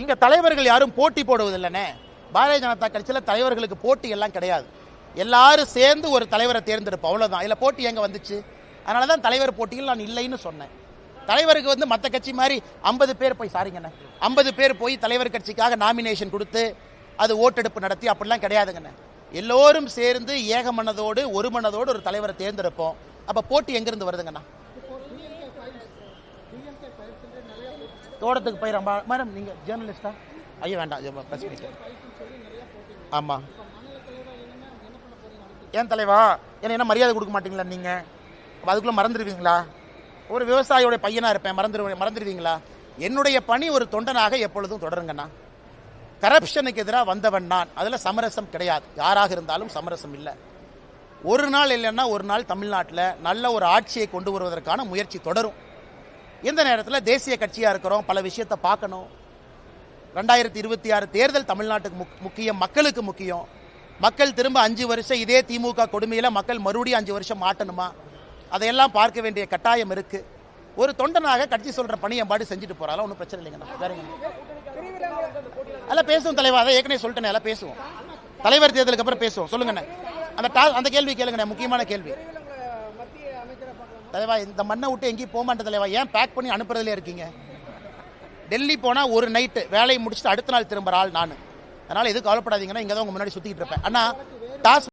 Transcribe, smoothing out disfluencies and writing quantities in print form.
இங்க தலைவர்கள் யாரும் போட்டி போடுவதில்லைனே. பாரதிய ஜனதா கட்சியில் தலைவர்களுக்கு போட்டி எல்லாம் கிடையாது. எல்லாரும் சேர்ந்து ஒரு தலைவரை தேர்ந்தெடுப்போம், அவ்வளவுதான். இதுல போட்டி எங்க வந்துச்சு? அதனாலதான் தலைவர் போட்டியில் நான் இல்லைன்னு சொன்னேன். தலைவருக்கு வந்து மற்ற கட்சி மாதிரி 50 பேர் போய் 50 பேர் போய் தலைவர் கட்சிக்காக நாமினேஷன் கொடுத்து அது ஓட்டெடுப்பு நடத்தி அப்படிலாம் கிடையாதுங்கண்ணே. எல்லோரும் சேர்ந்து ஏக மனதோடு ஒரு மனதோடு ஒரு தலைவரை தேர்ந்தெடுப்போம். அப்ப போட்டி எங்கிருந்து வருதுங்கண்ணா? தோட்டத்துக்கு போய் மேடம் நீங்க ஜேர்னலிஸ்டா? ஐயோ வேண்டாம், பிரஸ் மீட். ஆமா, ஏன் தலைவா என்ன மரியாதை கொடுக்க மாட்டீங்களா நீங்க? அதுக்குள்ள மறந்துடுவீங்களா? ஒரு விவசாயியோட பையனா இருப்பேன், மறந்துடுவீங்களா? என்னுடைய பணி ஒரு தொண்டனாக எப்பொழுதும் தொடருங்கண்ணா. கரப்ஷனுக்கு எதிராக வந்தவன் நான். அதுல சமரசம் கிடையாது, யாராக இருந்தாலும் சமரசம் இல்லை. ஒரு நாள் இல்லைன்னா ஒரு நாள் தமிழ்நாட்டில் நல்ல ஒரு ஆட்சியை கொண்டு வருவதற்கான முயற்சி தொடரும். இந்த நேரத்தில் தேசிய கட்சியாக இருக்கிறோம், பல விஷயத்தை பார்க்கணும். 2026 தேர்தல் தமிழ்நாட்டுக்கு முக்கியம், மக்களுக்கு முக்கியம். மக்கள் திரும்ப 5 வருஷம் இதே திமுக கொடுமையில மக்கள் மறுபடியும் 5 வருஷம் மாட்டணுமா? அதையெல்லாம் பார்க்க வேண்டிய கட்டாயம் இருக்கு. ஒரு தொண்டனாக கட்சி சொல்ற பணியை பாடி செஞ்சுட்டு போறாலும் ஒன்றும் பிரச்சனை இல்லைங்க. எல்லாம் பேசுவோம் தலைவா, அதை ஏற்கனவே சொல்லிட்டேன், எல்லாம் பேசுவோம். தலைவர் தேர்தலுக்கு அப்புறம் பேசுவோம். சொல்லுங்கண்ணே, அந்த கேள்வி கேளுங்கண்ணே, முக்கியமான கேள்வி. தலைவா இந்த மண்ணை விட்டு எங்கேயும் போக மாட்டேன் தலைவா. ஏன் பேக் பண்ணி அனுப்புறதுல இருக்கீங்க? டெல்லி போனா ஒரு நைட்டு வேலையை முடிச்சுட்டு அடுத்த நாள் திரும்புற ஆள் நான். அதனால எதுவும் கவலைப்படாதீங்கன்னா இங்க தான் உங்க முன்னாடி சுத்திட்டு இருப்பேன். ஆனா டாஸ்